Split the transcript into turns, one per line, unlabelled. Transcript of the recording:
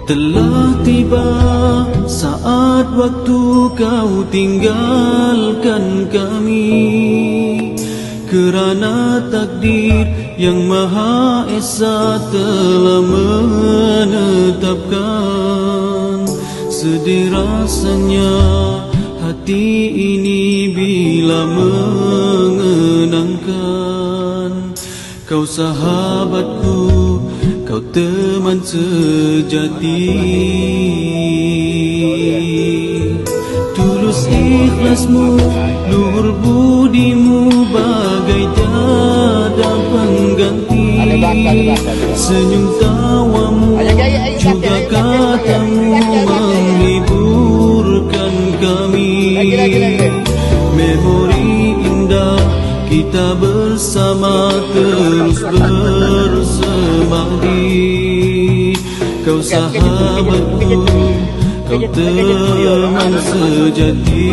Telah tiba saat waktu kau tinggalkan kami, kerana takdir yang Maha Esa telah menetapkan. Sedih rasanya hati ini bila mengenangkan kau sahabatku, kau teman sejati. Tulus ikhlasmu, luhur budimu, bagai tiada pengganti. Senyum tawamu, juga katamu menghiburkan kami. Memori indah kita bersama terus bersemadi. Kau sahabatku, kau teman sejati.